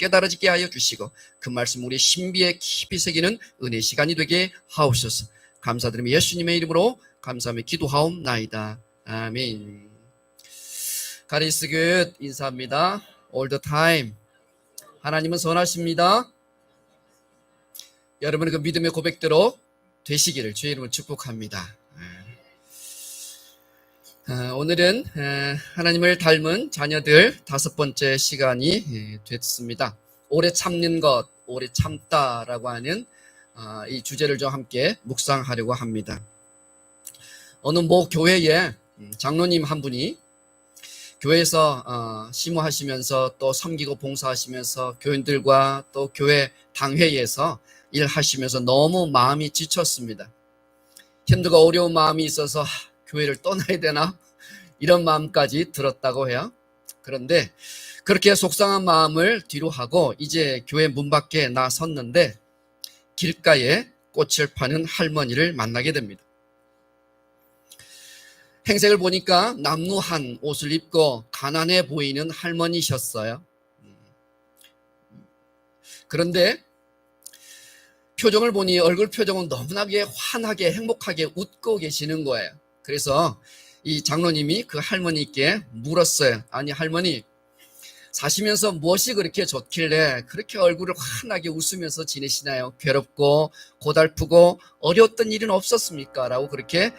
깨달아지게 하여 주시고 그 말씀 우리의 신비에 깊이 새기는 은혜 시간이 되게 하옵소서. 감사드리며 예수님의 이름으로 감사하며 기도하옵나이다. 아멘. God is good. 인사합니다. All the time. 하나님은 선하십니다. 여러분의 그 믿음의 고백대로 되시기를 주의 이름으로 축복합니다. 오늘은 하나님을 닮은 자녀들 5번째 시간이 됐습니다. 오래 참는 것, 오래 참다라고 하는 이 주제를 좀 함께 묵상하려고 합니다. 어느 모 교회에 장로님 한 분이 교회에서 심호하시면서 또 섬기고 봉사하시면서 교인들과 또 교회 당회에서 일하시면서 너무 마음이 지쳤습니다. 힘들고 어려운 마음이 있어서 교회를 떠나야 되나? 이런 마음까지 들었다고 해요. 그런데 그렇게 속상한 마음을 뒤로 하고 이제 교회 문 밖에 나섰는데 길가에 꽃을 파는 할머니를 만나게 됩니다. 행색을 보니까 남루한 옷을 입고 가난해 보이는 할머니셨어요. 그런데 표정을 보니 얼굴 표정은 너무나게 환하게 행복하게 웃고 계시는 거예요. 그래서 이 장로님이 그 할머니께 물었어요. 아니 할머니, 사시면서 무엇이 그렇게 좋길래 그렇게 얼굴을 환하게 웃으면서 지내시나요? 괴롭고 고달프고 어려웠던 일은 없었습니까? 라고 그렇게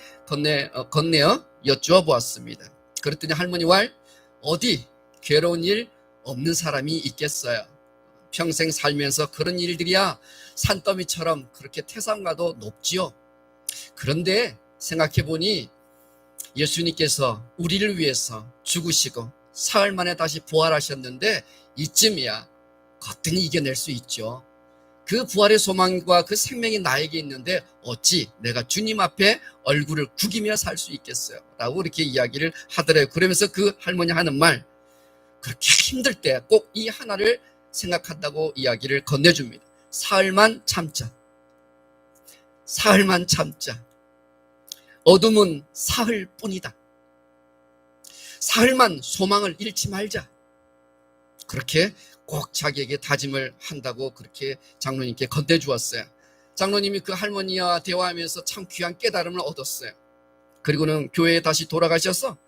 건네어 여쭈어 보았습니다. 그랬더니 할머니 왈, 어디 괴로운 일 없는 사람이 있겠어요. 평생 살면서 그런 일들이야 산더미처럼 그렇게 태산가도 높지요. 그런데 생각해보니 예수님께서 우리를 위해서 죽으시고 사흘 만에 다시 부활하셨는데 이쯤이야 거뜬히 이겨낼 수 있죠. 그 부활의 소망과 그 생명이 나에게 있는데 어찌 내가 주님 앞에 얼굴을 구기며 살 수 있겠어요? 라고 이렇게 이야기를 하더래요. 그러면서 그 할머니 하는 말, 그렇게 힘들 때 꼭 이 하나를 생각한다고 이야기를 건네줍니다. 사흘만 참자. 사흘만 참자. 어둠은 사흘뿐이다. 사흘만 소망을 잃지 말자. 그렇게 꼭 자기에게 다짐을 한다고 그렇게 장로님께 건네주었어요. 장로님이 그 할머니와 대화하면서 참 귀한 깨달음을 얻었어요. 그리고는 교회에 다시 돌아가셔서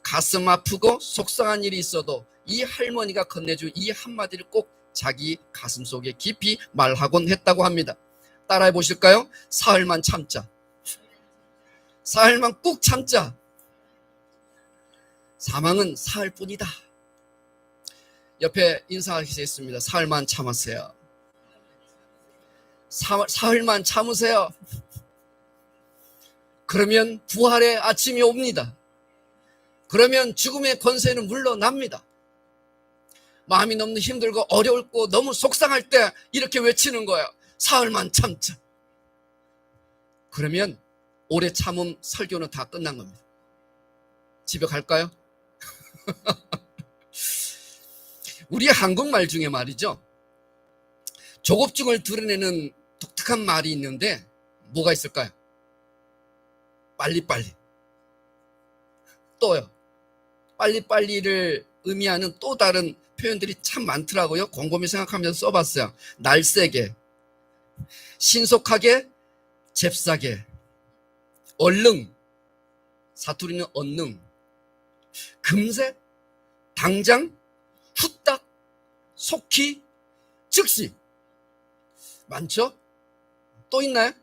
가슴 아프고 속상한 일이 있어도 이 할머니가 건네준 이 한마디를 꼭 자기 가슴 속에 깊이 말하곤 했다고 합니다. 따라해 보실까요? 사흘만 참자. 사흘만 꾹 참자. 사망은 사흘뿐이다. 옆에 인사하시겠습니다. 사흘만 참으세요. 사흘만 참으세요. 그러면 부활의 아침이 옵니다. 그러면 죽음의 권세는 물러납니다. 마음이 너무 힘들고 어렵고 너무 속상할 때 이렇게 외치는 거예요. 사흘만 참자. 그러면 오래 참음 설교는 다 끝난 겁니다. 집에 갈까요? 우리 한국말 중에 말이죠. 조급증을 드러내는 독특한 말이 있는데 뭐가 있을까요? 빨리빨리. 또요. 빨리빨리를 의미하는 또 다른 표현들이 참 많더라고요. 곰곰이 생각하면서 써봤어요. 날쌔게, 신속하게, 잽싸게, 얼른, 사투리는 언능, 금세, 당장, 후딱, 속히, 즉시. 많죠? 또 있나요?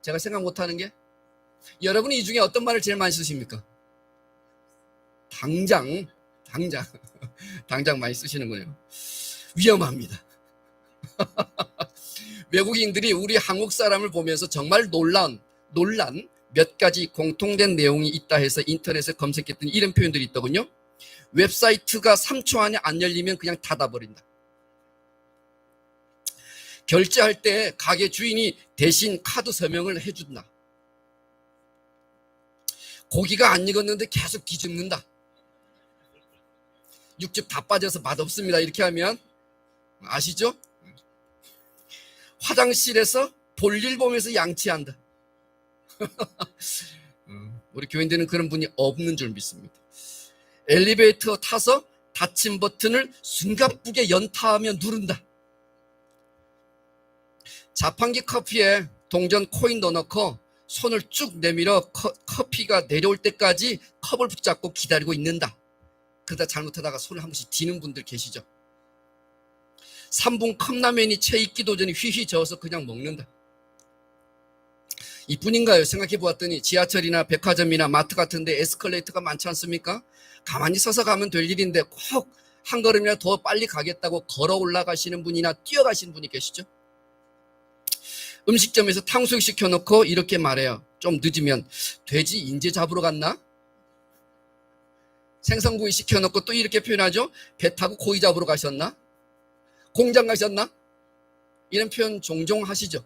제가 생각 못하는 게? 여러분이 이 중에 어떤 말을 제일 많이 쓰십니까? 당장 많이 쓰시는군요. 위험합니다. 외국인들이 우리 한국 사람을 보면서 정말 놀란 몇 가지 공통된 내용이 있다 해서 인터넷에 검색했더니 이런 표현들이 있더군요. 웹사이트가 3초 안에 안 열리면 그냥 닫아버린다. 결제할 때 가게 주인이 대신 카드 서명을 해준다. 고기가 안 익었는데 계속 뒤집는다. 육즙 다 빠져서 맛없습니다. 이렇게 하면 아시죠? 화장실에서 볼일 보면서 양치한다. 우리 교인들은 그런 분이 없는 줄 믿습니다. 엘리베이터 타서 닫힌 버튼을 숨가쁘게 연타하며 누른다. 자판기 커피에 동전 코인 넣어놓고 손을 쭉 내밀어 커피가 내려올 때까지 컵을 붙잡고 기다리고 있는다. 그러다 잘못하다가 손을 한 번씩 디는 분들 계시죠. 3분 컵라면이 채 익기도 전에 휘휘 저어서 그냥 먹는다. 이뿐인가요? 생각해 보았더니 지하철이나 백화점이나 마트 같은 데 에스컬레이터가 많지 않습니까? 가만히 서서 가면 될 일인데 꼭 한 걸음이나 더 빨리 가겠다고 걸어 올라가시는 분이나 뛰어가시는 분이 계시죠. 음식점에서 탕수육 시켜놓고 이렇게 말해요. 좀 늦으면 돼지 인제 잡으러 갔나? 생선구이 시켜놓고 또 이렇게 표현하죠. 배 타고 고기 잡으러 가셨나? 공장 가셨나? 이런 표현 종종 하시죠.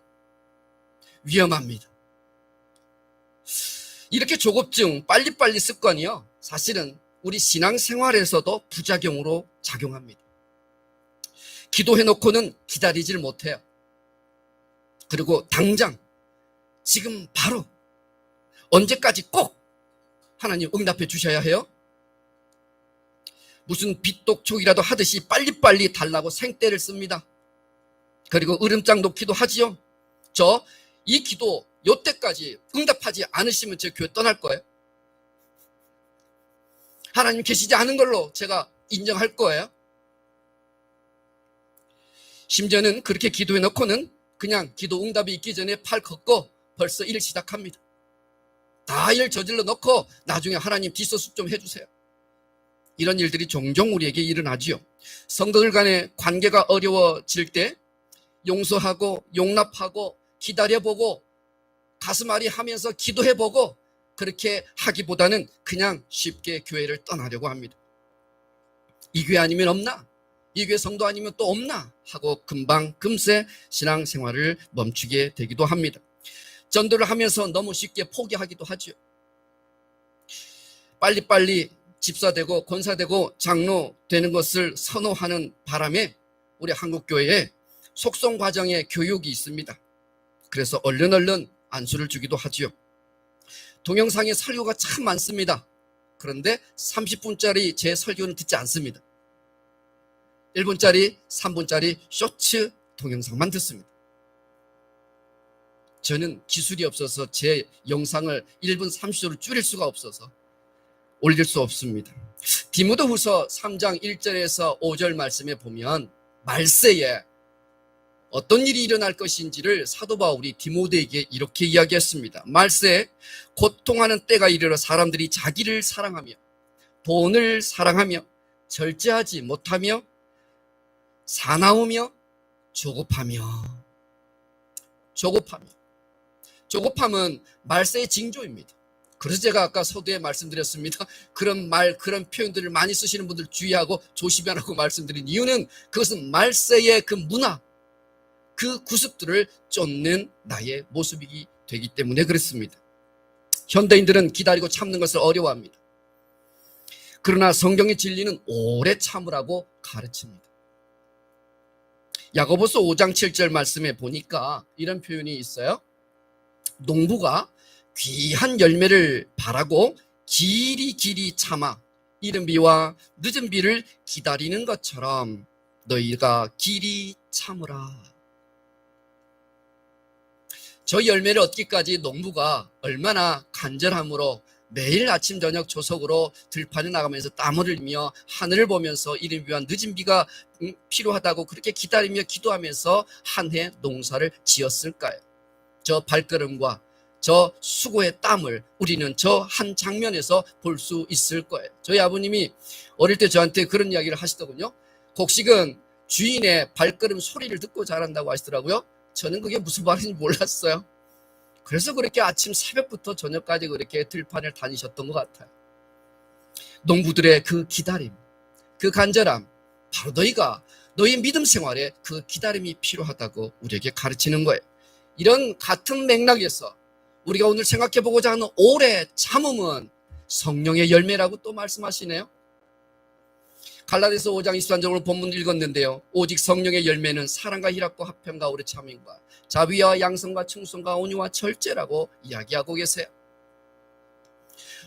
위험합니다. 이렇게 조급증, 빨리빨리 습관이요. 사실은 우리 신앙생활에서도 부작용으로 작용합니다. 기도해놓고는 기다리질 못해요. 그리고 당장, 지금 바로, 언제까지 꼭 하나님 응답해 주셔야 해요? 무슨 빚독촉이라도 하듯이 빨리빨리 달라고 생떼를 씁니다. 그리고 으름장 놓기도 하지요. 저 이 기도 요때까지 응답하지 않으시면 제 교회 떠날 거예요. 하나님 계시지 않은 걸로 제가 인정할 거예요. 심지어는 그렇게 기도해 놓고는 그냥 기도 응답이 있기 전에 팔 걷고 벌써 일을 시작합니다. 다 일 저질러 놓고 나중에 하나님 뒷소습 좀 해주세요. 이런 일들이 종종 우리에게 일어나지요. 성도들 간의 관계가 어려워질 때 용서하고 용납하고 기다려보고 가슴앓이 하면서 기도해보고 그렇게 하기보다는 그냥 쉽게 교회를 떠나려고 합니다. 이 교회 아니면 없나? 이 교회 성도 아니면 또 없나? 하고 금방 금세 신앙생활을 멈추게 되기도 합니다. 전도를 하면서 너무 쉽게 포기하기도 하죠. 빨리빨리 집사되고 권사되고 장로 되는 것을 선호하는 바람에 우리 한국교회에 속성 과정의 교육이 있습니다. 그래서 얼른 안수를 주기도 하지요. 동영상에 설교가 참 많습니다. 그런데 30분짜리 제 설교는 듣지 않습니다. 1분짜리, 3분짜리 쇼츠 동영상만 듣습니다. 저는 기술이 없어서 제 영상을 1분 30초로 줄일 수가 없어서 올릴 수 없습니다. 디모데후서 3장 1절에서 5절 말씀에 보면 말세에 어떤 일이 일어날 것인지를 사도 바울이 디모데에게 이렇게 이야기했습니다. 말세에 고통하는 때가 이르러 사람들이 자기를 사랑하며 돈을 사랑하며 절제하지 못하며 사나우며 조급함은 말세의 징조입니다. 그래서 제가 아까 서두에 말씀드렸습니다. 그런 표현들을 많이 쓰시는 분들 주의하고 조심하라고 말씀드린 이유는 그것은 말세의 그 문화, 그 구습들을 쫓는 나의 모습이 되기 때문에 그렇습니다. 현대인들은 기다리고 참는 것을 어려워합니다. 그러나 성경의 진리는 오래 참으라고 가르칩니다. 야고보서 5장 7절 말씀에 보니까 이런 표현이 있어요. 농부가 귀한 열매를 바라고 길이 참아 이른 비와 늦은 비를 기다리는 것처럼 너희가 길이 참으라. 저 열매를 얻기까지 농부가 얼마나 간절함으로 매일 아침 저녁 조석으로 들판에 나가면서 땀을 흘리며 하늘을 보면서 이른 비와 늦은 비가 필요하다고 그렇게 기다리며 기도하면서 한 해 농사를 지었을까요? 저 발걸음과 저 수고의 땀을 우리는 저 한 장면에서 볼 수 있을 거예요. 저희 아버님이 어릴 때 저한테 그런 이야기를 하시더군요. 곡식은 주인의 발걸음 소리를 듣고 자란다고 하시더라고요. 저는 그게 무슨 말인지 몰랐어요. 그래서 그렇게 아침 새벽부터 저녁까지 그렇게 들판을 다니셨던 것 같아요. 농부들의 그 기다림, 그 간절함, 바로 너희 믿음 생활에 그 기다림이 필요하다고 우리에게 가르치는 거예요. 이런 같은 맥락에서 우리가 오늘 생각해보고자 하는 오래 참음은 성령의 열매라고 또 말씀하시네요. 갈라디아서 5장 23절로 본문 읽었는데요. 오직 성령의 열매는 사랑과 희락과 화평과 오래 참음과 자비와 양성과 충성과 온유와 절제라고 이야기하고 계세요.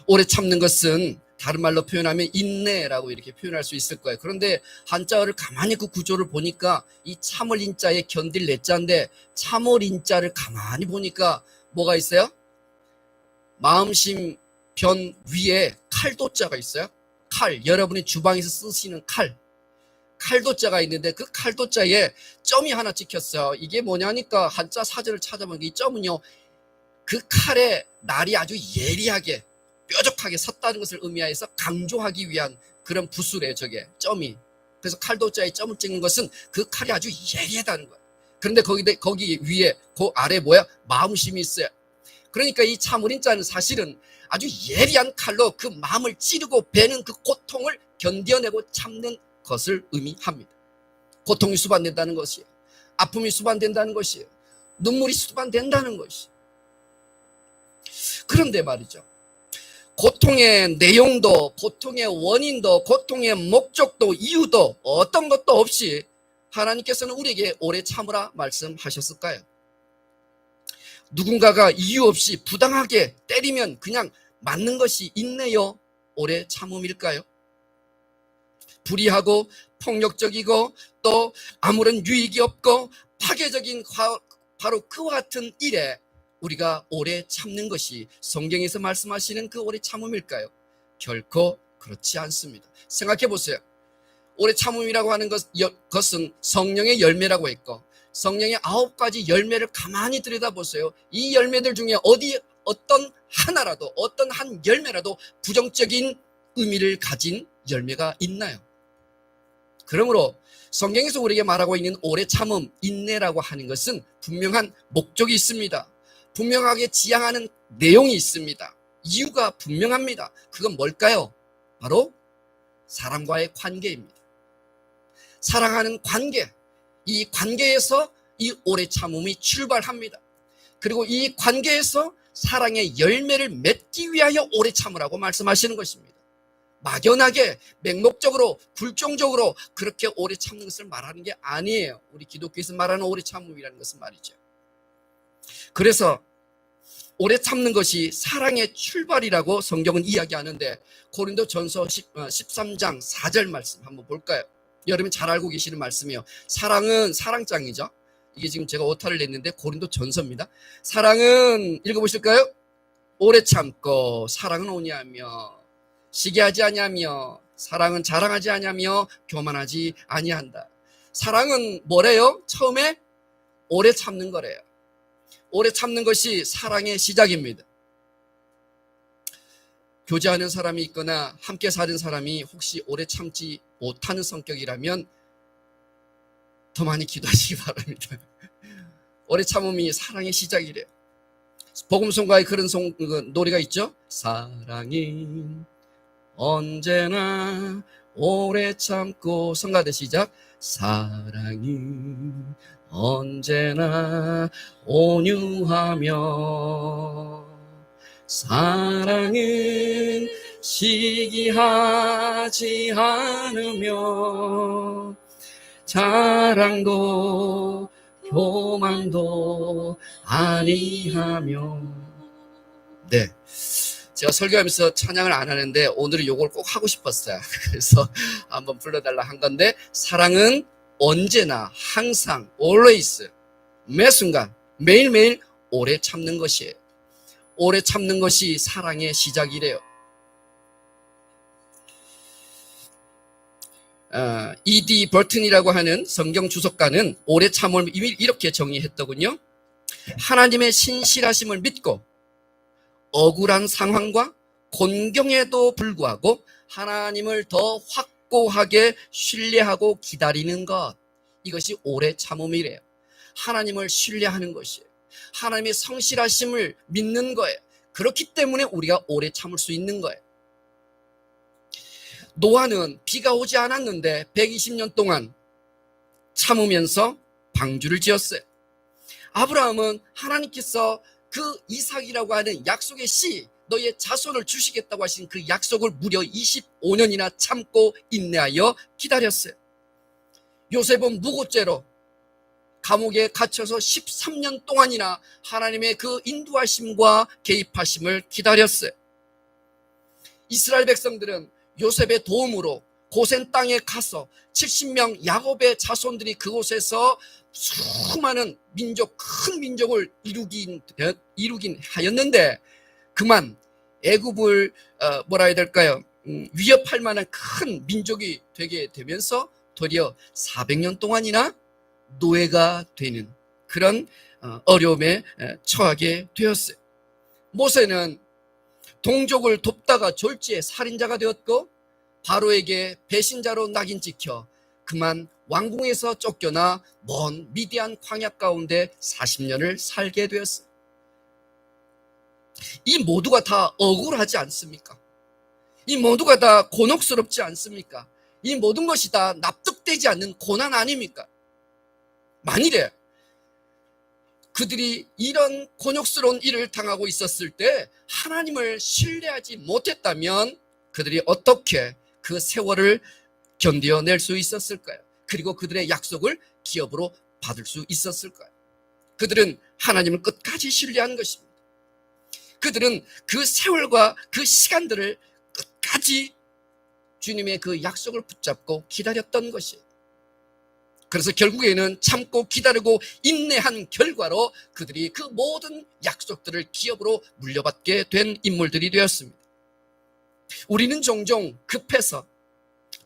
오래 참는 것은 다른 말로 표현하면 인내라고 이렇게 표현할 수 있을 거예요. 그런데 한자어를 가만히 그 구조를 보니까 이 참을 인자에 견딜 내자인데 참을 인자를 가만히 보니까 뭐가 있어요? 마음심 변 위에 칼도자가 있어요. 칼, 여러분이 주방에서 쓰시는 칼. 칼도자가 있는데 그 칼도자에 점이 하나 찍혔어요. 이게 뭐냐니까 한자 사전을 찾아보니까 이 점은요, 그 칼의 날이 아주 예리하게 뾰족하게 섰다는 것을 의미하여서 강조하기 위한 그런 부수래요. 저게 점이. 그래서 칼도자에 점을 찍는 것은 그 칼이 아주 예리하다는 거예요. 그런데 거기 위에 그 아래 뭐야? 마음심이 있어요. 그러니까 이 참을인자는 사실은 아주 예리한 칼로 그 마음을 찌르고 베는 그 고통을 견뎌내고 참는 것을 의미합니다. 고통이 수반된다는 것이에요. 아픔이 수반된다는 것이에요. 눈물이 수반된다는 것이에요. 그런데 말이죠, 고통의 내용도, 고통의 원인도, 고통의 목적도, 이유도 어떤 것도 없이 하나님께서는 우리에게 오래 참으라 말씀하셨을까요? 누군가가 이유 없이 부당하게 때리면 그냥 맞는 것이 있네요, 오래 참음일까요? 불의하고 폭력적이고 또 아무런 유익이 없고 파괴적인 바로 그와 같은 일에 우리가 오래 참는 것이 성경에서 말씀하시는 그 오래 참음일까요? 결코 그렇지 않습니다. 생각해 보세요. 오래 참음이라고 하는 것은 성령의 열매라고 했고, 성령의 9가지 열매를 가만히 들여다보세요. 이 열매들 중에 어떤 하나라도, 어떤 한 열매라도 부정적인 의미를 가진 열매가 있나요? 그러므로 성경에서 우리에게 말하고 있는 오래 참음, 인내라고 하는 것은 분명한 목적이 있습니다. 분명하게 지향하는 내용이 있습니다. 이유가 분명합니다. 그건 뭘까요? 바로 사람과의 관계입니다. 사랑하는 관계, 이 관계에서 이 오래 참음이 출발합니다. 그리고 이 관계에서 사랑의 열매를 맺기 위하여 오래 참으라고 말씀하시는 것입니다. 막연하게 맹목적으로 굴종적으로 그렇게 오래 참는 것을 말하는 게 아니에요. 우리 기독교에서 말하는 오래 참음이라는 것은 말이죠. 그래서 오래 참는 것이 사랑의 출발이라고 성경은 이야기하는데, 고린도전서 13장 4절 말씀 한번 볼까요? 여러분 잘 알고 계시는 말씀이에요. 사랑은 사랑장이죠. 이게 지금 제가 오타를 냈는데 고린도전서입니다. 사랑은 읽어보실까요? 오래 참고 사랑은 오냐며 시기하지 아니하며 사랑은 자랑하지 아니하며 교만하지 아니한다. 사랑은 뭐래요? 처음에 오래 참는 거래요. 오래 참는 것이 사랑의 시작입니다. 교제하는 사람이 있거나 함께 사는 사람이 혹시 오래 참지 못하는 성격이라면 더 많이 기도하시기 바랍니다. 오래 참음이 사랑의 시작이래요. 복음송가에 그런 노래가 있죠. 사랑이 언제나 오래 참고, 성가대 시작. 사랑이 언제나 온유하며 사랑은 시기하지 않으며 자랑도 교만도 아니하며. 네, 제가 설교하면서 찬양을 안 하는데 오늘은 요걸 꼭 하고 싶었어요. 그래서 한번 불러달라 한 건데, 사랑은 언제나 항상 always 매 순간 매일매일 오래 참는 것이에요. 오래 참는 것이 사랑의 시작이래요. E.D. 버튼이라고 하는 성경 주석가는 오래 참음을 이렇게 정의했더군요. 하나님의 신실하심을 믿고 억울한 상황과 곤경에도 불구하고 하나님을 더 확고하게 신뢰하고 기다리는 것, 이것이 오래 참음이래요. 하나님을 신뢰하는 것이에요. 하나님의 성실하심을 믿는 거예요. 그렇기 때문에 우리가 오래 참을 수 있는 거예요. 노아는 비가 오지 않았는데 120년 동안 참으면서 방주를 지었어요. 아브라함은 하나님께서 그 이삭이라고 하는 약속의 씨, 너의 자손을 주시겠다고 하신 그 약속을 무려 25년이나 참고 인내하여 기다렸어요. 요셉은 무고죄로 감옥에 갇혀서 13년 동안이나 하나님의 그 인도하심과 개입하심을 기다렸어요. 이스라엘 백성들은 요셉의 도움으로 고센 땅에 가서 70명 야곱의 자손들이 그곳에서 수많은 민족, 큰 민족을 이루긴 하였는데, 그만 애굽을 뭐라 해야 될까요? 위협할 만한 큰 민족이 되게 되면서 도리어 400년 동안이나 노예가 되는 그런 어려움에 처하게 되었어요. 모세는 동족을 돕다가 졸지에 살인자가 되었고, 바로에게 배신자로 낙인 찍혀 그만 왕궁에서 쫓겨나 먼 미디안 광야 가운데 40년을 살게 되었어요. 이 모두가 다 억울하지 않습니까? 이 모두가 다 곤혹스럽지 않습니까? 이 모든 것이 다 납득되지 않는 고난 아닙니까? 만일에 그들이 이런 곤욕스러운 일을 당하고 있었을 때 하나님을 신뢰하지 못했다면 그들이 어떻게 그 세월을 견뎌낼 수 있었을까요? 그리고 그들의 약속을 기업으로 받을 수 있었을까요? 그들은 하나님을 끝까지 신뢰한 것입니다. 그들은 그 세월과 그 시간들을 끝까지 주님의 그 약속을 붙잡고 기다렸던 것이에요. 그래서 결국에는 참고 기다리고 인내한 결과로 그들이 그 모든 약속들을 기업으로 물려받게 된 인물들이 되었습니다. 우리는 종종 급해서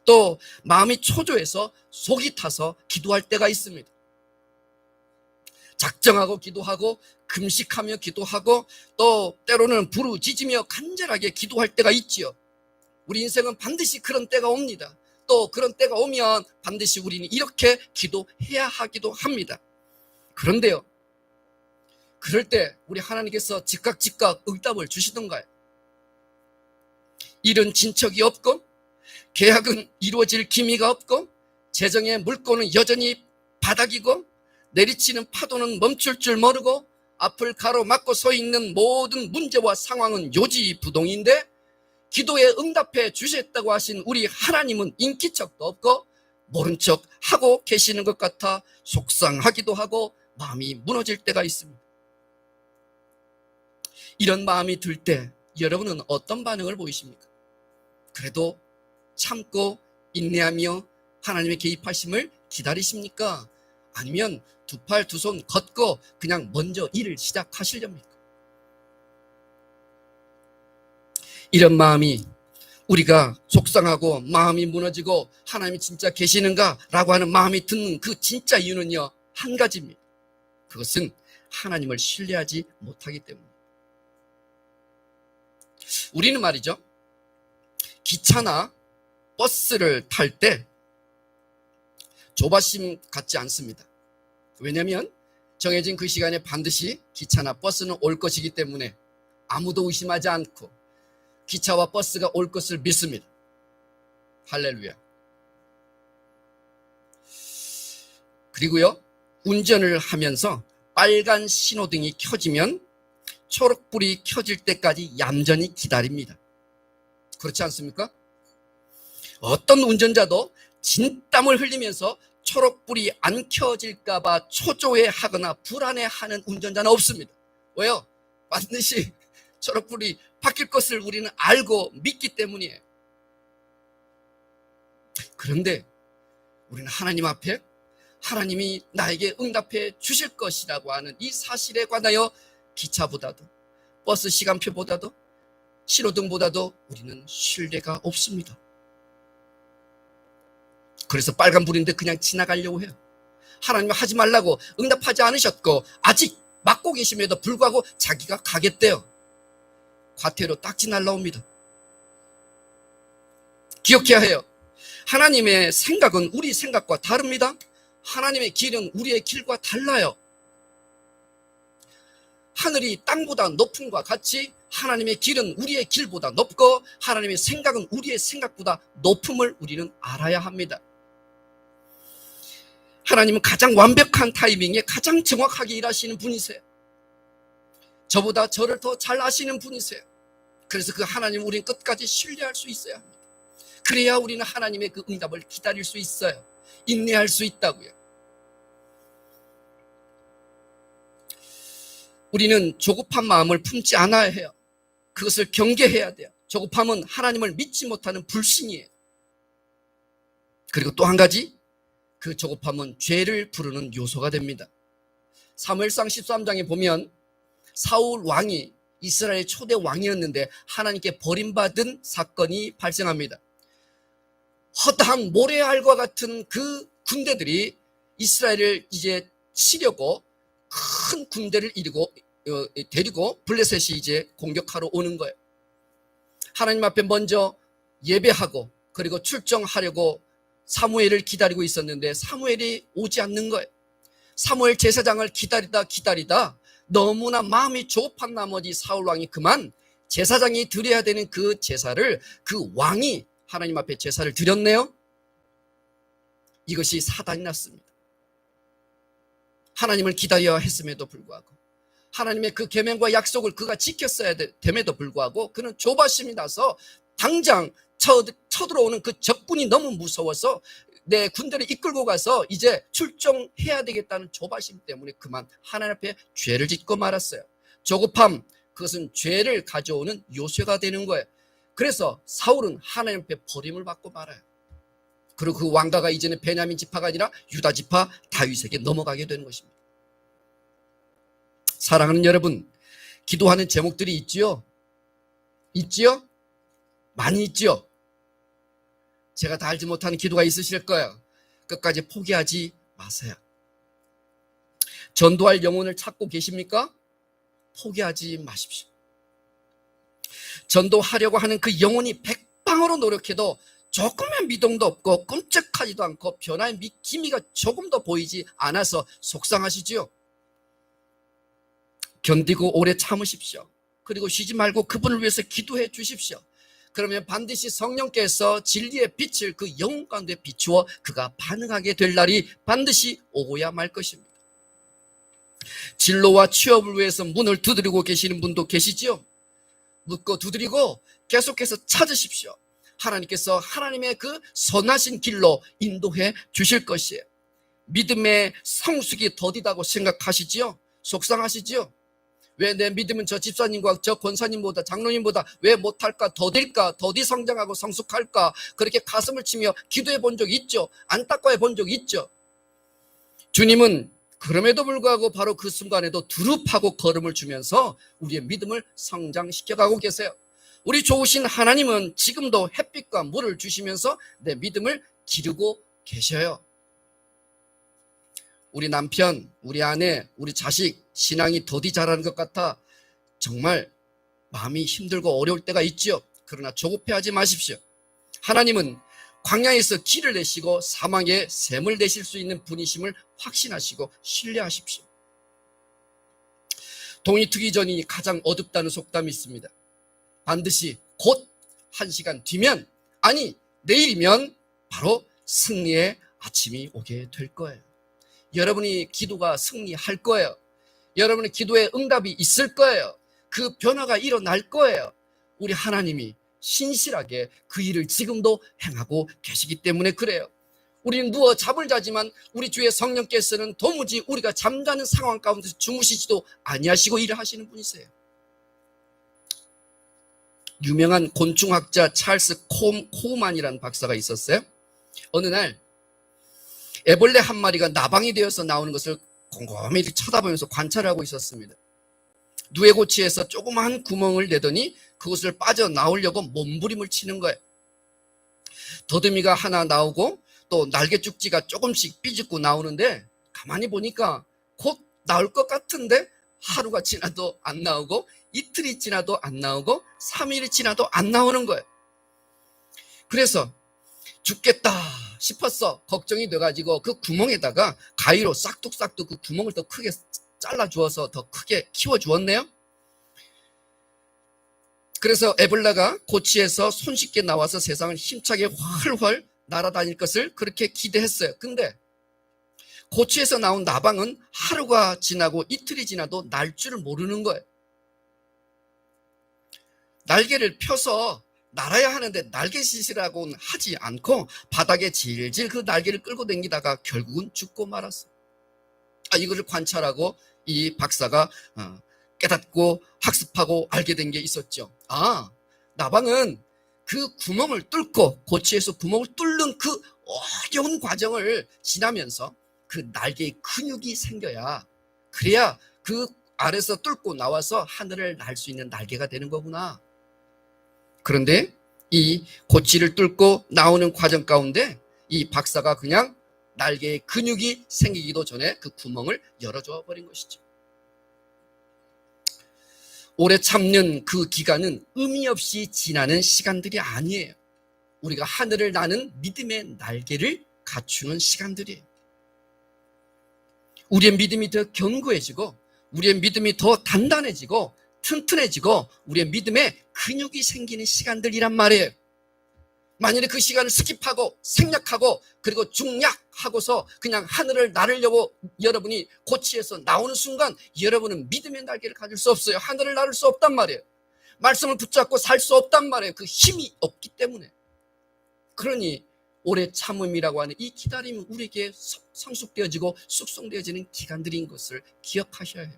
또 마음이 초조해서 속이 타서 기도할 때가 있습니다. 작정하고 기도하고 금식하며 기도하고 또 때로는 부르짖으며 간절하게 기도할 때가 있지요. 우리 인생은 반드시 그런 때가 옵니다. 또 그런 때가 오면 반드시 우리는 이렇게 기도해야 하기도 합니다. 그런데요, 그럴 때 우리 하나님께서 즉각 응답을 주시던가요? 일은 진척이 없고 계약은 이루어질 기미가 없고 재정의 물꼬는 여전히 바닥이고 내리치는 파도는 멈출 줄 모르고 앞을 가로막고 서 있는 모든 문제와 상황은 요지부동인데 기도에 응답해 주셨다고 하신 우리 하나님은 인기척도 없고 모른 척 하고 계시는 것 같아 속상하기도 하고 마음이 무너질 때가 있습니다. 이런 마음이 들 때 여러분은 어떤 반응을 보이십니까? 그래도 참고 인내하며 하나님의 개입하심을 기다리십니까? 아니면 두 팔 두 손 걷고 그냥 먼저 일을 시작하시렵니까? 이런 마음이 우리가 속상하고 마음이 무너지고 하나님이 진짜 계시는가? 라고 하는 마음이 드는 그 진짜 이유는요, 한 가지입니다. 그것은 하나님을 신뢰하지 못하기 때문입니다. 우리는 말이죠, 기차나 버스를 탈 때 조바심 갖지 않습니다. 왜냐하면 정해진 그 시간에 반드시 기차나 버스는 올 것이기 때문에 아무도 의심하지 않고 기차와 버스가 올 것을 믿습니다. 할렐루야. 그리고요, 운전을 하면서 빨간 신호등이 켜지면 초록불이 켜질 때까지 얌전히 기다립니다. 그렇지 않습니까? 어떤 운전자도 진땀을 흘리면서 초록불이 안 켜질까봐 초조해하거나 불안해하는 운전자는 없습니다. 왜요? 반드시 초록불이 바뀔 것을 우리는 알고 믿기 때문이에요. 그런데 우리는 하나님 앞에 하나님이 나에게 응답해 주실 것이라고 하는 이 사실에 관하여 기차보다도 버스 시간표보다도 신호등보다도 우리는 신뢰가 없습니다. 그래서 빨간불인데 그냥 지나가려고 해요. 하나님은 하지 말라고 응답하지 않으셨고 아직 막고 계심에도 불구하고 자기가 가겠대요. 과태료 딱지 날라옵니다. 기억해야 해요. 하나님의 생각은 우리 생각과 다릅니다. 하나님의 길은 우리의 길과 달라요. 하늘이 땅보다 높음과 같이 하나님의 길은 우리의 길보다 높고 하나님의 생각은 우리의 생각보다 높음을 우리는 알아야 합니다. 하나님은 가장 완벽한 타이밍에 가장 정확하게 일하시는 분이세요. 저보다 저를 더 잘 아시는 분이세요. 그래서 그 하나님 우리는 끝까지 신뢰할 수 있어야 합니다. 그래야 우리는 하나님의 그 응답을 기다릴 수 있어요. 인내할 수 있다고요. 우리는 조급한 마음을 품지 않아야 해요. 그것을 경계해야 돼요. 조급함은 하나님을 믿지 못하는 불신이에요. 그리고 또 한 가지, 그 조급함은 죄를 부르는 요소가 됩니다. 사무엘상 13장에 보면 사울 왕이 이스라엘의 초대 왕이었는데 하나님께 버림받은 사건이 발생합니다. 허다한 모래알과 같은 그 군대들이 이스라엘을 이제 치려고 큰 군대를 데리고 블레셋이 이제 공격하러 오는 거예요. 하나님 앞에 먼저 예배하고 그리고 출정하려고 사무엘을 기다리고 있었는데 사무엘이 오지 않는 거예요. 사무엘 제사장을 기다리다 너무나 마음이 조급한 나머지 사울 왕이 그만 제사장이 드려야 되는 그 제사를 그 왕이 하나님 앞에 제사를 드렸네요. 이것이 사단이 났습니다. 하나님을 기다려야 했음에도 불구하고 하나님의 그 계명과 약속을 그가 지켰어야 됨에도 불구하고 그는 조바심이 나서 당장 쳐들어오는 그 적군이 너무 무서워서 내 군대를 이끌고 가서 이제 출정해야 되겠다는 조바심 때문에 그만 하나님 앞에 죄를 짓고 말았어요. 조급함, 그것은 죄를 가져오는 요소가 되는 거예요. 그래서 사울은 하나님 앞에 버림을 받고 말아요. 그리고 그 왕가가 이제는 베냐민 지파가 아니라 유다 지파 다윗에게 넘어가게 되는 것입니다. 사랑하는 여러분, 기도하는 제목들이 있지요? 있지요? 많이 있지요? 제가 다 알지 못하는 기도가 있으실 거예요. 끝까지 포기하지 마세요. 전도할 영혼을 찾고 계십니까? 포기하지 마십시오. 전도하려고 하는 그 영혼이 백방으로 노력해도 조금의 미동도 없고 끔찍하지도 않고 변화의 기미가 조금도 보이지 않아서 속상하시지요? 견디고 오래 참으십시오. 그리고 쉬지 말고 그분을 위해서 기도해 주십시오. 그러면 반드시 성령께서 진리의 빛을 그 영혼 가운데 비추어 그가 반응하게 될 날이 반드시 오고야 말 것입니다. 진로와 취업을 위해서 문을 두드리고 계시는 분도 계시지요? 묻고 두드리고 계속해서 찾으십시오. 하나님께서 하나님의 그 선하신 길로 인도해 주실 것이에요. 믿음의 성숙이 더디다고 생각하시지요? 속상하시지요? 왜 내 믿음은 저 집사님과 저 권사님보다 장로님보다 왜 못할까? 더디 성장하고 성숙할까? 그렇게 가슴을 치며 기도해 본 적 있죠? 안타까워해 본 적 있죠? 주님은 그럼에도 불구하고 바로 그 순간에도 두릅하고 걸음을 주면서 우리의 믿음을 성장시켜가고 계세요. 우리 좋으신 하나님은 지금도 햇빛과 물을 주시면서 내 믿음을 기르고 계셔요. 우리 남편, 우리 아내, 우리 자식 신앙이 더디 자라는 것 같아 정말 마음이 힘들고 어려울 때가 있지요. 그러나 조급해하지 마십시오. 하나님은 광야에서 길을 내시고 사막에 샘을 내실 수 있는 분이심을 확신하시고 신뢰하십시오. 동이 트기 전이 가장 어둡다는 속담이 있습니다. 반드시 곧 1시간 뒤면, 아니 내일이면 바로 승리의 아침이 오게 될 거예요. 여러분이 기도가 승리할 거예요. 여러분의 기도에 응답이 있을 거예요. 그 변화가 일어날 거예요. 우리 하나님이 신실하게 그 일을 지금도 행하고 계시기 때문에 그래요. 우리는 누워 잠을 자지만 우리 주의 성령께서는 도무지 우리가 잠자는 상황 가운데서 주무시지도 아니하시고 일을 하시는 분이세요. 유명한 곤충학자 찰스 코우만이라는 박사가 있었어요. 어느 날 애벌레 한 마리가 나방이 되어서 나오는 것을 곰곰이 쳐다보면서 관찰을 하고 있었습니다. 누에고치에서 조그마한 구멍을 내더니 그것을 빠져나오려고 몸부림을 치는 거예요. 더듬이가 하나 나오고 또 날개 쭉지가 조금씩 삐집고 나오는데 가만히 보니까 곧 나올 것 같은데 하루가 지나도 안 나오고 이틀이 지나도 안 나오고 3일이 지나도 안 나오는 거예요. 그래서 죽겠다 싶었어. 걱정이 돼가지고 그 구멍에다가 가위로 싹둑싹둑 그 구멍을 더 크게 잘라주어서 더 크게 키워주었네요. 그래서 애벌레가 고치에서 손쉽게 나와서 세상을 힘차게 훨훨 날아다닐 것을 그렇게 기대했어요. 근데 고치에서 나온 나방은 하루가 지나고 이틀이 지나도 날 줄을 모르는 거예요. 날개를 펴서 날아야 하는데 날개짓이라고는 하지 않고 바닥에 질질 그 날개를 끌고 다니다가 결국은 죽고 말았어요. 이거를 관찰하고 이 박사가 깨닫고 학습하고 알게 된 게 있었죠. 나방은 그 구멍을 뚫고 고치에서 구멍을 뚫는 그 어려운 과정을 지나면서 그 날개의 근육이 생겨야, 그래야 그 아래서 뚫고 나와서 하늘을 날 수 있는 날개가 되는 거구나. 그런데 이 고치를 뚫고 나오는 과정 가운데 이 박사가 그냥 날개의 근육이 생기기도 전에 그 구멍을 열어줘 버린 것이죠. 오래 참는 그 기간은 의미 없이 지나는 시간들이 아니에요. 우리가 하늘을 나는 믿음의 날개를 갖추는 시간들이에요. 우리의 믿음이 더 견고해지고, 우리의 믿음이 더 단단해지고 튼튼해지고, 우리의 믿음에 근육이 생기는 시간들이란 말이에요. 만일에 그 시간을 스킵하고 생략하고 그리고 중략하고서 그냥 하늘을 나르려고 여러분이 고치에서 나오는 순간, 여러분은 믿음의 날개를 가질 수 없어요. 하늘을 나를 수 없단 말이에요. 말씀을 붙잡고 살 수 없단 말이에요. 그 힘이 없기 때문에. 그러니 오래 참음이라고 하는 이 기다림은 우리에게 성숙되어지고 숙성되어지는 기간들인 것을 기억하셔야 해요.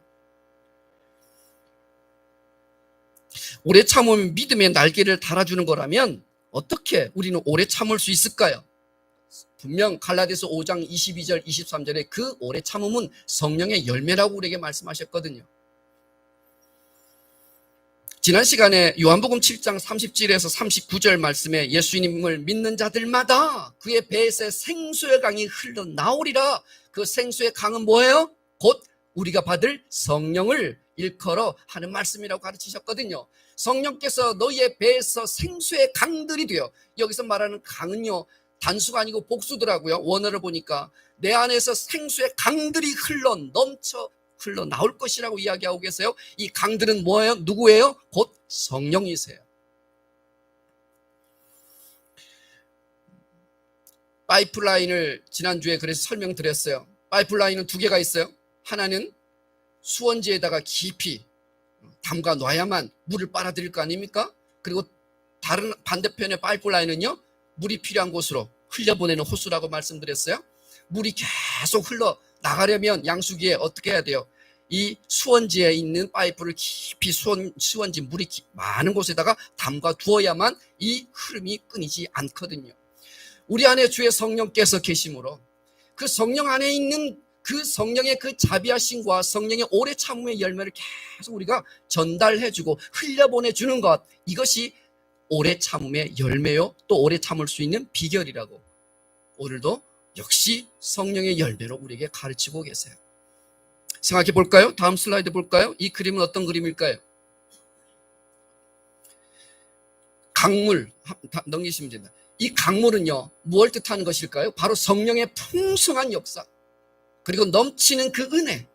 오래 참음이 믿음의 날개를 달아주는 거라면 어떻게 우리는 오래 참을 수 있을까요? 분명 갈라디아서 5장 22절 23절에 그 오래 참음은 성령의 열매라고 우리에게 말씀하셨거든요. 지난 시간에 요한복음 7장 37에서 39절 말씀에 예수님을 믿는 자들마다 그의 배에서 생수의 강이 흘러나오리라. 그 생수의 강은 뭐예요? 곧 우리가 받을 성령을 일컬어 하는 말씀이라고 가르치셨거든요. 성령께서 너희의 배에서 생수의 강들이 되어, 여기서 말하는 강은요 단수가 아니고 복수더라고요. 원어를 보니까 내 안에서 생수의 강들이 흘러나올 것이라고 이야기하고 계세요. 이 강들은 뭐예요? 누구예요? 곧 성령이세요. 파이프라인을 지난주에 그래서 설명드렸어요. 파이프라인은 두 개가 있어요. 하나는 수원지에다가 깊이 담가 놔야만 물을 빨아들일 거 아닙니까? 그리고 다른 반대편의 파이프라인은요, 물이 필요한 곳으로 흘려보내는 호수라고 말씀드렸어요. 물이 계속 흘러나가려면 양수기에 어떻게 해야 돼요? 이 수원지에 있는 파이프를 깊이 수원지 물이 많은 곳에다가 담가 두어야만 이 흐름이 끊이지 않거든요. 우리 안에 주의 성령께서 계심으로 그 성령 안에 있는 그 성령의 그 자비하심과 성령의 오래 참음의 열매를 계속 우리가 전달해주고 흘려보내주는 것, 이것이 오래 참음의 열매요, 또 오래 참을 수 있는 비결이라고 오늘도 역시 성령의 열매로 우리에게 가르치고 계세요. 생각해 볼까요? 다음 슬라이드 볼까요? 이 그림은 어떤 그림일까요? 강물 넘기시면 됩니다. 이 강물은요 무엇을 뜻하는 것일까요? 바로 성령의 풍성한 역사, 그리고 넘치는 그 은혜,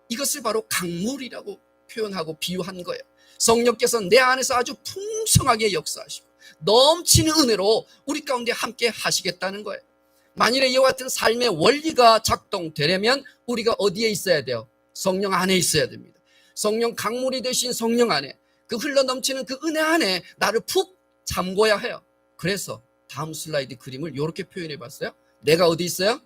이것을 바로 강물이라고 표현하고 비유한 거예요. 성령께서 내 안에서 아주 풍성하게 역사하시고 넘치는 은혜로 우리 가운데 함께 하시겠다는 거예요. 만일에 이와 같은 삶의 원리가 작동되려면 우리가 어디에 있어야 돼요? 성령 안에 있어야 됩니다. 성령 강물이 되신 성령 안에, 그 흘러넘치는 그 은혜 안에 나를 푹 잠궈야 해요. 그래서 다음 슬라이드 그림을 이렇게 표현해 봤어요. 내가 어디 있어요?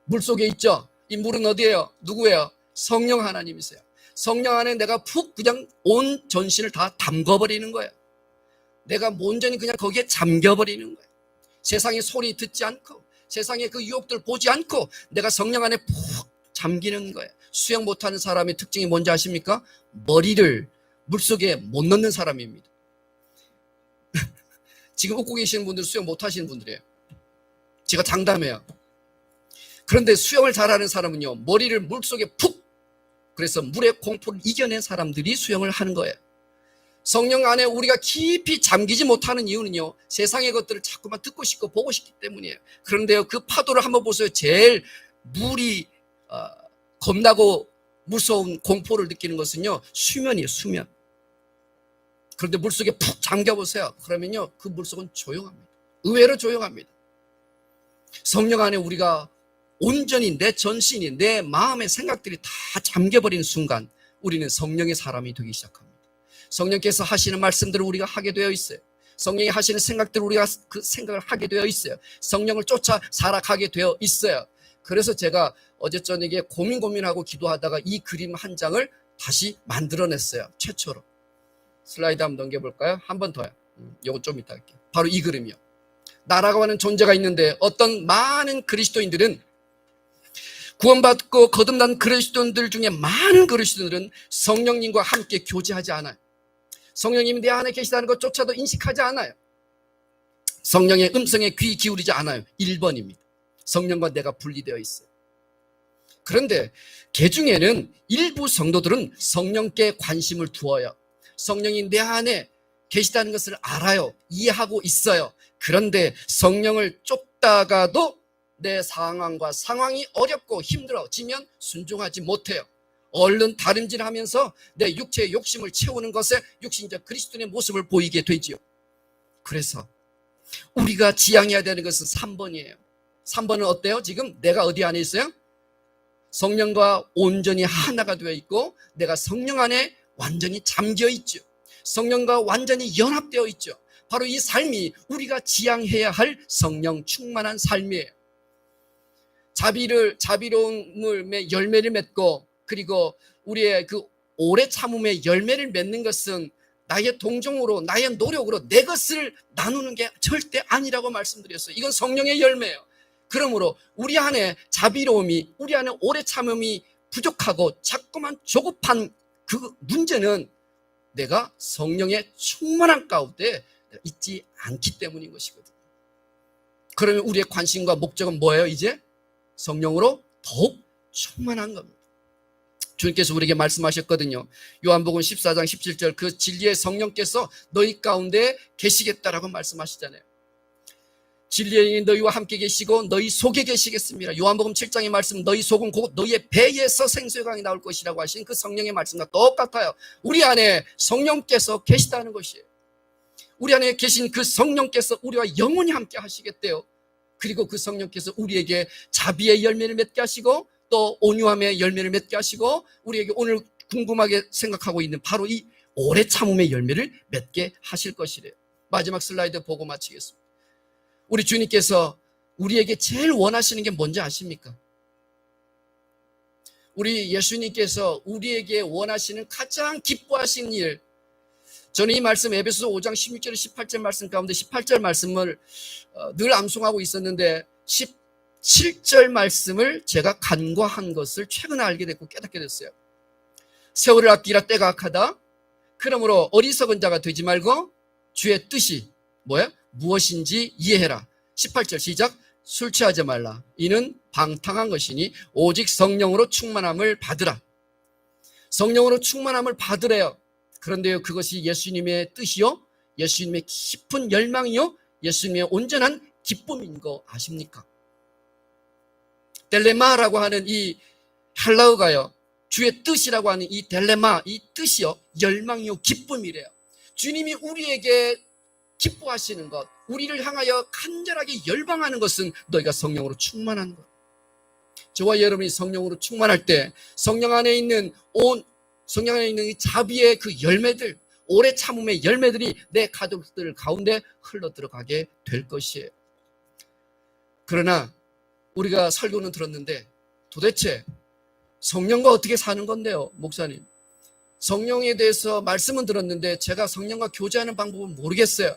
물속에 있죠. 이 물은 어디예요? 누구예요? 성령 하나님이세요. 성령 안에 내가 푹 그냥 온 전신을 다 담궈버리는 거예요. 내가 온전히 그냥 거기에 잠겨버리는 거예요. 세상의 소리 듣지 않고 세상의 그 유혹들 보지 않고 내가 성령 안에 푹 잠기는 거예요. 수영 못하는 사람의 특징이 뭔지 아십니까? 머리를 물속에 못 넣는 사람입니다. 지금 웃고 계시는 분들 수영 못하시는 분들이에요. 제가 장담해요. 그런데 수영을 잘하는 사람은요, 머리를 물속에 푹, 그래서 물의 공포를 이겨낸 사람들이 수영을 하는 거예요. 성령 안에 우리가 깊이 잠기지 못하는 이유는요, 세상의 것들을 자꾸만 듣고 싶고 보고 싶기 때문이에요. 그런데요, 그 파도를 한번 보세요. 제일 물이 겁나고 무서운 공포를 느끼는 것은요, 수면이에요. 수면. 그런데 물속에 푹 잠겨보세요. 그러면요, 그 물속은 조용합니다. 의외로 조용합니다. 성령 안에 우리가 온전히 내 전신이, 내 마음의 생각들이 다 잠겨버리는 순간 우리는 성령의 사람이 되기 시작합니다. 성령께서 하시는 말씀들을 우리가 하게 되어 있어요. 성령이 하시는 생각들을 우리가 그 생각을 하게 되어 있어요. 성령을 쫓아 살아가게 되어 있어요. 그래서 제가 어제 저녁에 고민하고 기도하다가 이 그림 한 장을 다시 만들어냈어요. 최초로. 슬라이드 한번 넘겨볼까요? 한 번 더요. 요거 좀 이따 할게요. 바로 이 그림이요. 나라고 하는 존재가 있는데 어떤 많은 그리스도인들은 구원받고 거듭난 그리스도인들 중에 많은 그리스도인들은 성령님과 함께 교제하지 않아요. 성령님이 내 안에 계시다는 것조차도 인식하지 않아요. 성령의 음성에 귀 기울이지 않아요. 1번입니다. 성령과 내가 분리되어 있어요. 그런데 개 중에는 일부 성도들은 성령께 관심을 두어요. 성령이 내 안에 계시다는 것을 알아요. 이해하고 있어요. 그런데 성령을 쫓다가도 내 상황과 상황이 어렵고 힘들어지면 순종하지 못해요. 얼른 다름질하면서 내 육체의 욕심을 채우는 것에 육신적 그리스도인의 모습을 보이게 되지요. 그래서 우리가 지향해야 되는 것은 3번이에요. 3번은 어때요? 지금 내가 어디 안에 있어요? 성령과 온전히 하나가 되어 있고 내가 성령 안에 완전히 잠겨 있죠. 성령과 완전히 연합되어 있죠. 바로 이 삶이 우리가 지향해야 할 성령 충만한 삶이에요. 자비로움의 열매를 맺고 그리고 우리의 그 오래 참음의 열매를 맺는 것은 나의 동정으로 나의 노력으로 내 것을 나누는 게 절대 아니라고 말씀드렸어요. 이건 성령의 열매예요. 그러므로 우리 안에 자비로움이 우리 안에 오래 참음이 부족하고 자꾸만 조급한 그 문제는 내가 성령의 충만한 가운데 있지 않기 때문인 것이거든요. 그러면 우리의 관심과 목적은 뭐예요? 이제 성령으로 더욱 충만한 겁니다. 주님께서 우리에게 말씀하셨거든요. 요한복음 14장 17절 그 진리의 성령께서 너희 가운데 계시겠다라고 말씀하시잖아요. 진리의 영이 너희와 함께 계시고 너희 속에 계시겠습니다. 요한복음 7장의 말씀 너희 속은 곧 너희의 배에서 생수의 강이 나올 것이라고 하신 그 성령의 말씀과 똑같아요. 우리 안에 성령께서 계시다는 것이에요. 우리 안에 계신 그 성령께서 우리와 영원히 함께 하시겠대요. 그리고 그 성령께서 우리에게 자비의 열매를 맺게 하시고 또 온유함의 열매를 맺게 하시고 우리에게 오늘 궁금하게 생각하고 있는 바로 이 오래 참음의 열매를 맺게 하실 것이래요. 마지막 슬라이드 보고 마치겠습니다. 우리 주님께서 우리에게 제일 원하시는 게 뭔지 아십니까? 우리 예수님께서 우리에게 원하시는 가장 기뻐하시는 일, 저는 이 말씀 에베소서 5장 16절 18절 말씀 가운데 18절 말씀을 늘 암송하고 있었는데 17절 말씀을 제가 간과한 것을 최근에 알게 됐고 깨닫게 됐어요. 세월을 아끼라 때가 악하다. 그러므로 어리석은 자가 되지 말고 주의 뜻이 뭐야? 무엇인지 이해해라. 18절 시작. 술 취하지 말라. 이는 방탕한 것이니 오직 성령으로 충만함을 받으라. 성령으로 충만함을 받으래요. 그런데요, 그것이 예수님의 뜻이요, 예수님의 깊은 열망이요, 예수님의 온전한 기쁨인 거 아십니까? 델레마라고 하는 이 헬라어가요, 주의 뜻이라고 하는 이 델레마, 이 뜻이요, 열망이요, 기쁨이래요. 주님이 우리에게 기뻐하시는 것, 우리를 향하여 간절하게 열망하는 것은 너희가 성령으로 충만한 것. 저와 여러분이 성령으로 충만할 때 성령 안에 있는 이 자비의 그 열매들, 오래 참음의 열매들이 내 가족들 가운데 흘러 들어가게 될 것이에요. 그러나 우리가 설교는 들었는데 도대체 성령과 어떻게 사는 건데요, 목사님? 성령에 대해서 말씀은 들었는데 제가 성령과 교제하는 방법은 모르겠어요.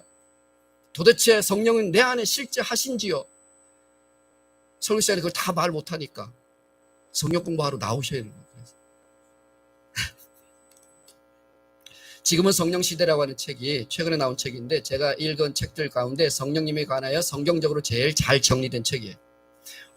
도대체 성령은 내 안에 실제 하신지요? 설교시간에 그걸 다 말 못하니까 성령 공부하러 나오셔야 되는 거예요. 지금은 성령시대라고 하는 책이 최근에 나온 책인데 제가 읽은 책들 가운데 성령님에 관하여 성경적으로 제일 잘 정리된 책이에요.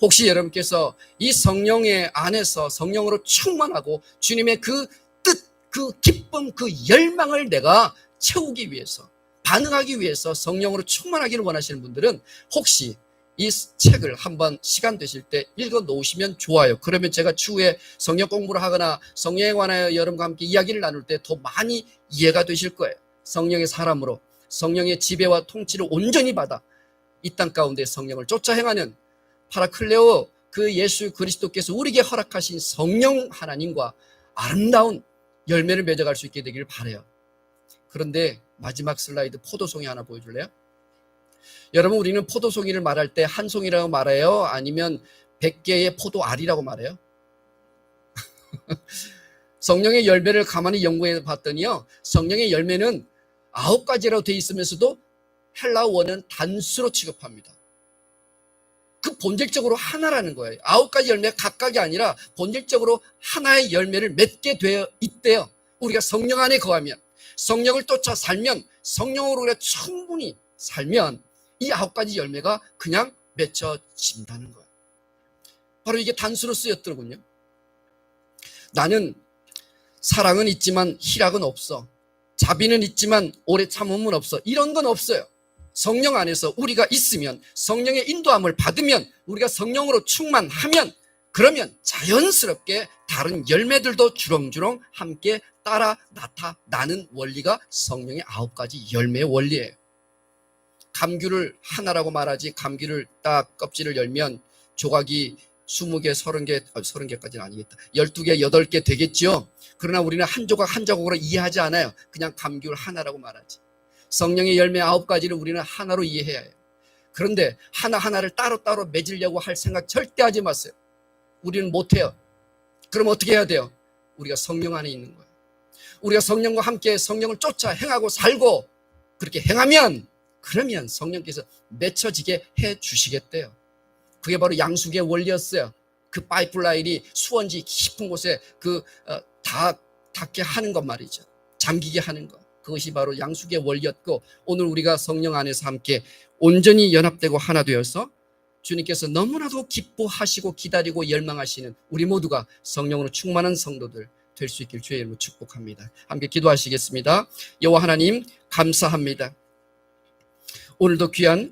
혹시 여러분께서 이 성령의 안에서 성령으로 충만하고 주님의 그 뜻, 그 기쁨, 그 열망을 내가 채우기 위해서, 반응하기 위해서 성령으로 충만하기를 원하시는 분들은 혹시 이 책을 한번 시간 되실 때 읽어 놓으시면 좋아요. 그러면 제가 추후에 성령 공부를 하거나 성령에 관하여 여러분과 함께 이야기를 나눌 때 더 많이 이해가 되실 거예요. 성령의 사람으로 성령의 지배와 통치를 온전히 받아 이 땅 가운데 성령을 쫓아 행하는 파라클레오, 그 예수 그리스도께서 우리에게 허락하신 성령 하나님과 아름다운 열매를 맺어갈 수 있게 되기를 바라요. 그런데 마지막 슬라이드 포도송이 하나 보여줄래요? 여러분, 우리는 포도송이를 말할 때 한 송이라고 말해요? 아니면 100개의 포도알이라고 말해요? 성령의 열매를 가만히 연구해 봤더니요, 성령의 열매는 9가지라고 되어 있으면서도 헬라어는 단수로 취급합니다. 그 본질적으로 하나라는 거예요. 9가지 열매 각각이 아니라 본질적으로 하나의 열매를 맺게 되어 있대요. 우리가 성령 안에 거하면, 성령을 쫓아 살면, 성령으로 우리가 충분히 살면 이 9가지 열매가 그냥 맺혀진다는 거예요. 바로 이게 단수로 쓰였더군요. 나는 사랑은 있지만 희락은 없어. 자비는 있지만 오래 참음은 없어. 이런 건 없어요. 성령 안에서 우리가 있으면, 성령의 인도함을 받으면, 우리가 성령으로 충만하면, 그러면 자연스럽게 다른 열매들도 주렁주렁 함께 따라 나타나는 원리가 성령의 9가지 열매의 원리예요. 감귤을 하나라고 말하지, 감귤을 딱 껍질을 열면 조각이 20개, 30개, 30개까지는 아니겠다. 12개, 8개 되겠죠. 그러나 우리는 한 조각 한 조각으로 이해하지 않아요. 그냥 감귤 하나라고 말하지. 성령의 열매 9가지를 우리는 하나로 이해해야 해요. 그런데 하나하나를 따로따로 맺으려고 할 생각 절대 하지 마세요. 우리는 못해요. 그럼 어떻게 해야 돼요? 우리가 성령 안에 있는 거예요. 우리가 성령과 함께 성령을 쫓아 행하고 살고 그렇게 행하면, 그러면 성령께서 맺혀지게 해 주시겠대요. 그게 바로 양숙의 원리였어요. 그 파이프라인이 수원지 깊은 곳에 닿게 하는 것 말이죠. 잠기게 하는 것. 그것이 바로 양숙의 원리였고, 오늘 우리가 성령 안에서 함께 온전히 연합되고 하나 되어서 주님께서 너무나도 기뻐하시고 기다리고 열망하시는 우리 모두가 성령으로 충만한 성도들 될 수 있길 주의 이름으로 축복합니다. 함께 기도하시겠습니다. 여호와 하나님 감사합니다. 오늘도 귀한